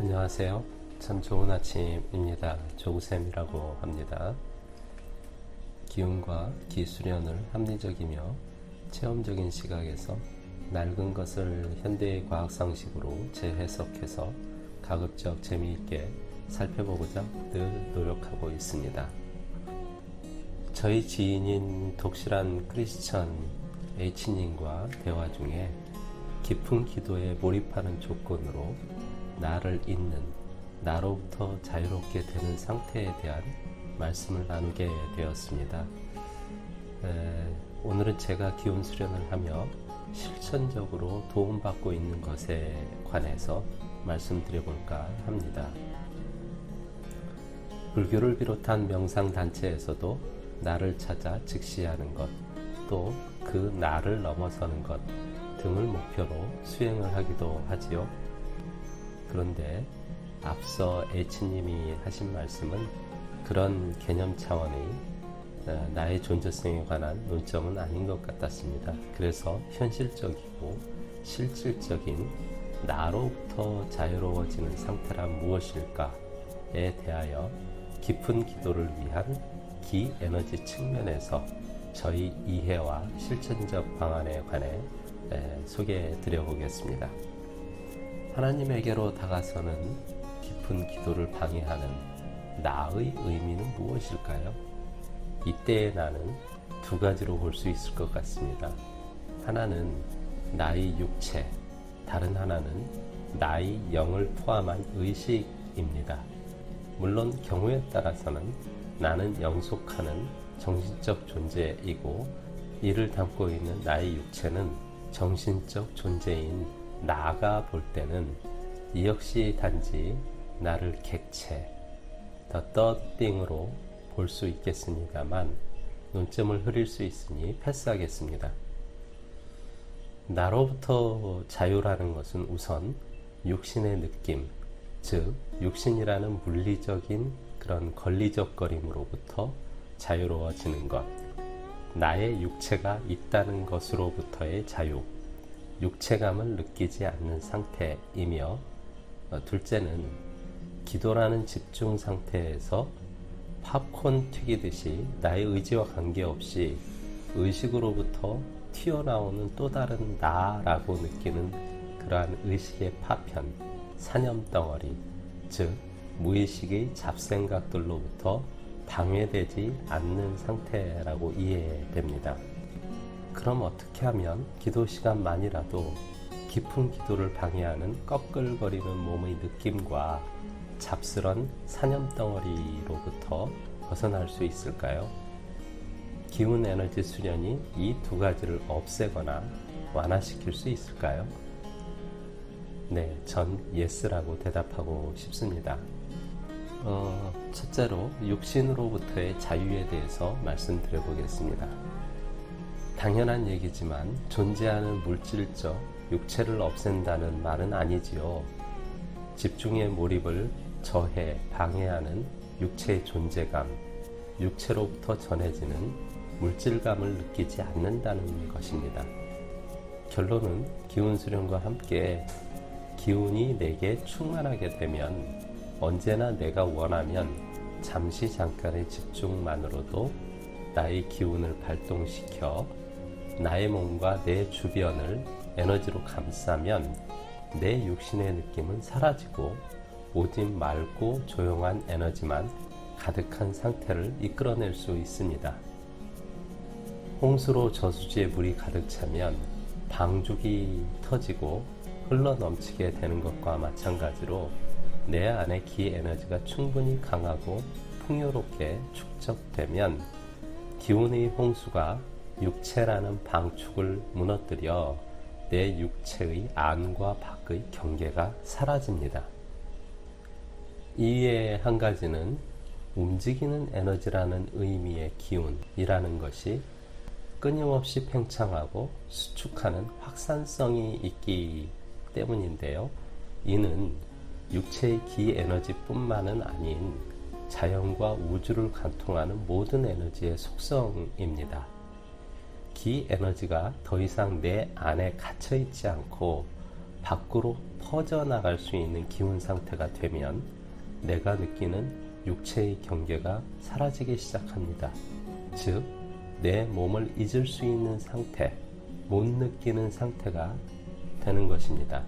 안녕하세요. 참 좋은 아침입니다. 조구쌤이라고 합니다. 기운과 기수련을 합리적이며 체험적인 시각에서 낡은 것을 현대의 과학상식으로 재해석해서 가급적 재미있게 살펴보고자 늘 노력하고 있습니다. 저희 지인인 독실한 크리스천 H님과 대화 중에 깊은 기도에 몰입하는 조건으로 나를 잇는, 나로부터 자유롭게 되는 상태에 대한 말씀을 나누게 되었습니다. 오늘은 제가 기운 수련을 하며 실천적으로 도움받고 있는 것에 관해서 말씀드려볼까 합니다. 불교를 비롯한 명상단체에서도 나를 찾아 직시하는 것, 또 그 나를 넘어서는 것 등을 목표로 수행을 하기도 하지요. 그런데 앞서 H님이 하신 말씀은 그런 개념 차원의 나의 존재성에 관한 논점은 아닌 것 같았습니다. 그래서 현실적이고 실질적인 나로부터 자유로워지는 상태란 무엇일까에 대하여 깊은 기도를 위한 기에너지 측면에서 저희 이해와 실천적 방안에 관해 소개해 드려 보겠습니다. 하나님에게로 다가서는 깊은 기도를 방해하는 나의 의미는 무엇일까요? 이때의 나는 두 가지로 볼 수 있을 것 같습니다. 하나는 나의 육체, 다른 하나는 나의 영을 포함한 의식입니다. 물론 경우에 따라서는 나는 영속하는 정신적 존재이고 이를 담고 있는 나의 육체는 정신적 존재인 나가 볼 때는 이 역시 단지 나를 객체, the third thing으로 볼 수 있겠습니다만 논점을 흐릴 수 있으니 패스하겠습니다. 나로부터 자유라는 것은 우선 육신의 느낌, 즉 육신이라는 물리적인 그런 걸리적거림으로부터 자유로워지는 것, 나의 육체가 있다는 것으로부터의 자유, 육체감을 느끼지 않는 상태이며, 둘째는 기도라는 집중 상태에서 팝콘 튀기듯이 나의 의지와 관계없이 의식으로부터 튀어나오는 또 다른 나라고 느끼는 그러한 의식의 파편, 사념덩어리, 즉 무의식의 잡생각들로부터 방해되지 않는 상태라고 이해됩니다. 그럼 어떻게 하면 기도 시간만이라도 깊은 기도를 방해하는 꺼끌거리는 몸의 느낌과 잡스런 사념덩어리로부터 벗어날 수 있을까요? 기운 에너지 수련이 이 두 가지를 없애거나 완화시킬 수 있을까요? 네, 전 예스라고 대답하고 싶습니다. 첫째로 육신으로부터의 자유에 대해서 말씀드려 보겠습니다. 당연한 얘기지만 존재하는 물질적 육체를 없앤다는 말은 아니지요. 집중의 몰입을 저해, 방해하는 육체의 존재감, 육체로부터 전해지는 물질감을 느끼지 않는다는 것입니다. 결론은 기운 수련과 함께 기운이 내게 충만하게 되면 언제나 내가 원하면 잠시 잠깐의 집중만으로도 나의 기운을 발동시켜 나의 몸과 내 주변을 에너지로 감싸면 내 육신의 느낌은 사라지고 오직 맑고 조용한 에너지만 가득한 상태를 이끌어낼 수 있습니다. 홍수로 저수지에 물이 가득 차면 방죽이 터지고 흘러넘치게 되는 것과 마찬가지로 내 안에 기 에너지가 충분히 강하고 풍요롭게 축적되면 기운의 홍수가 육체라는 방축을 무너뜨려 내 육체의 안과 밖의 경계가 사라집니다. 이외에 한 가지는 움직이는 에너지라는 의미의 기운이라는 것이 끊임없이 팽창하고 수축하는 확산성이 있기 때문인데요. 이는 육체의 기 에너지뿐만은 아닌 자연과 우주를 관통하는 모든 에너지의 속성입니다. 기 에너지가 더 이상 내 안에 갇혀있지 않고 밖으로 퍼져나갈 수 있는 기운 상태가 되면 내가 느끼는 육체의 경계가 사라지기 시작합니다. 즉, 내 몸을 잊을 수 있는 상태, 못 느끼는 상태가 되는 것입니다.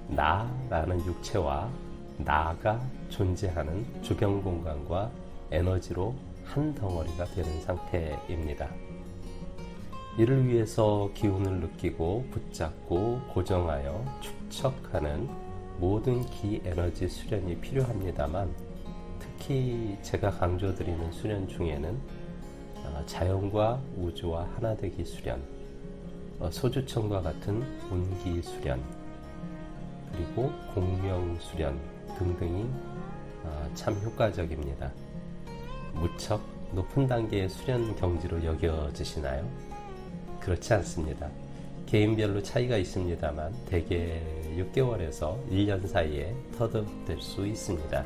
나라는 육체와 나가 존재하는 주변 공간과 에너지로 한 덩어리가 되는 상태입니다. 이를 위해서 기운을 느끼고 붙잡고 고정하여 축적하는 모든 기 에너지 수련이 필요합니다만, 특히 제가 강조드리는 수련 중에는 자연과 우주와 하나되기 수련, 소주청과 같은 온기 수련, 그리고 공명 수련 등등이 참 효과적입니다. 무척 높은 단계의 수련 경지로 여겨지시나요? 그렇지 않습니다. 개인별로 차이가 있습니다만 대개 6개월에서 1년 사이에 터득될 수 있습니다.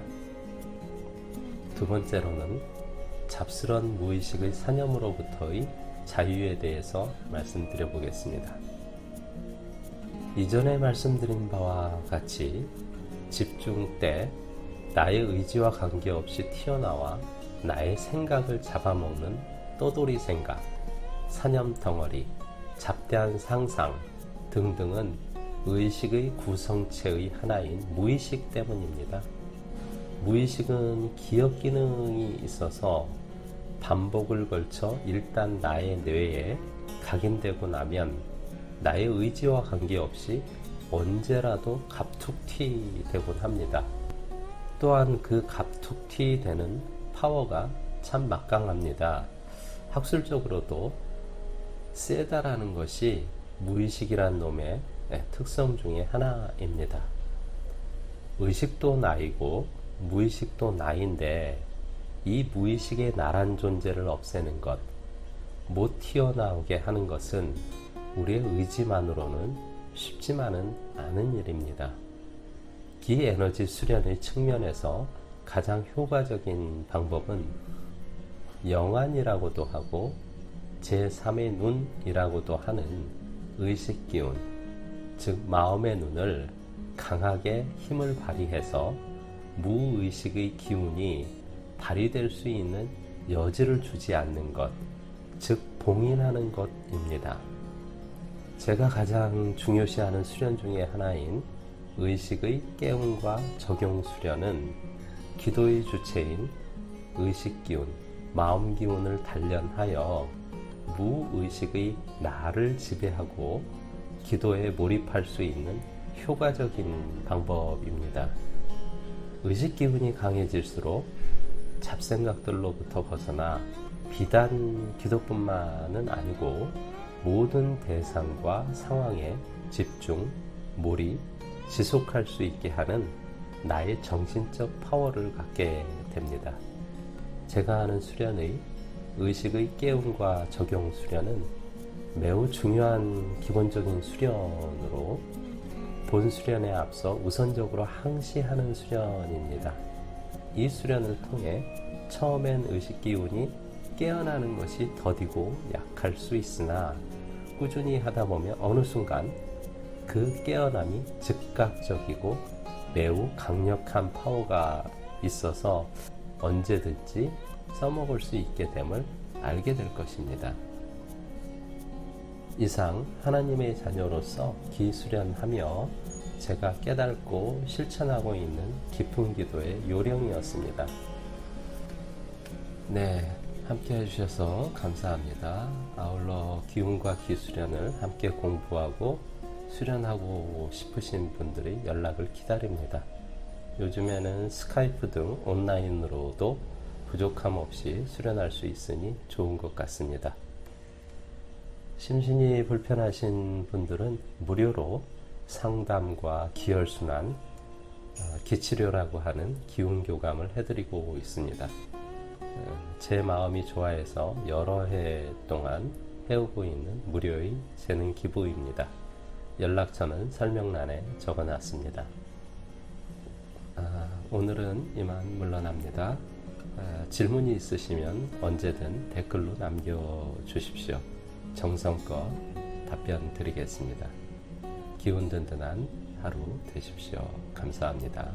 두 번째로는 잡스런 무의식의 사념으로부터의 자유에 대해서 말씀드려 보겠습니다. 이전에 말씀드린 바와 같이 집중 때 나의 의지와 관계없이 튀어나와 나의 생각을 잡아먹는 떠돌이 생각, 사념 덩어리, 잡대한 상상 등등은 의식의 구성체의 하나인 무의식 때문입니다. 무의식은 기억 기능이 있어서 반복을 걸쳐 일단 나의 뇌에 각인되고 나면 나의 의지와 관계없이 언제라도 갑툭튀 되곤 합니다. 또한 그 갑툭튀 되는 파워가 참 막강합니다. 학술적으로도 세다라는 것이 무의식이란 놈의 특성 중에 하나입니다. 의식도 나이고 무의식도 나인데 이 무의식의 나란 존재를 없애는 것, 못 튀어나오게 하는 것은 우리의 의지만으로는 쉽지만은 않은 일입니다. 기 에너지 수련의 측면에서 가장 효과적인 방법은 영안이라고도 하고 제3의 눈이라고도 하는 의식 기운, 즉 마음의 눈을 강하게 힘을 발휘해서 무의식의 기운이 발휘될 수 있는 여지를 주지 않는 것, 즉 봉인하는 것입니다. 제가 가장 중요시하는 수련 중에 하나인 의식의 깨움과 적용 수련은 기도의 주체인 의식 기운, 마음 기운을 단련하여 무의식의 나를 지배하고 기도에 몰입할 수 있는 효과적인 방법입니다. 의식 기운이 강해질수록 잡생각들로부터 벗어나 비단 기도뿐만은 아니고 모든 대상과 상황에 집중, 몰입, 지속할 수 있게 하는 나의 정신적 파워를 갖게 됩니다. 제가 하는 수련의 의식의 깨움과 적용 수련은 매우 중요한 기본적인 수련으로 본 수련에 앞서 우선적으로 항시하는 수련입니다. 이 수련을 통해 처음엔 의식 기운이 깨어나는 것이 더디고 약할 수 있으나 꾸준히 하다 보면 어느 순간 그 깨어남이 즉각적이고 매우 강력한 파워가 있어서 언제든지 써먹을 수 있게 됨을 알게 될 것입니다. 이상 하나님의 자녀로서 기수련하며 제가 깨닫고 실천하고 있는 깊은 기도의 요령이었습니다. 네, 함께 해주셔서 감사합니다. 아울러 기운과 기수련을 함께 공부하고 수련하고 싶으신 분들의 연락을 기다립니다. 요즘에는 스카이프 등 온라인으로도 부족함 없이 수련할 수 있으니 좋은 것 같습니다. 심신이 불편하신 분들은 무료로 상담과 기혈순환, 기치료라고 하는 기운교감을 해드리고 있습니다. 제 마음이 좋아해서 여러 해 동안 해오고 있는 무료의 재능 기부입니다. 연락처는 설명란에 적어놨습니다. 오늘은 이만 물러납니다. 질문이 있으시면 언제든 댓글로 남겨주십시오. 정성껏 답변 드리겠습니다. 기운 든든한 하루 되십시오. 감사합니다.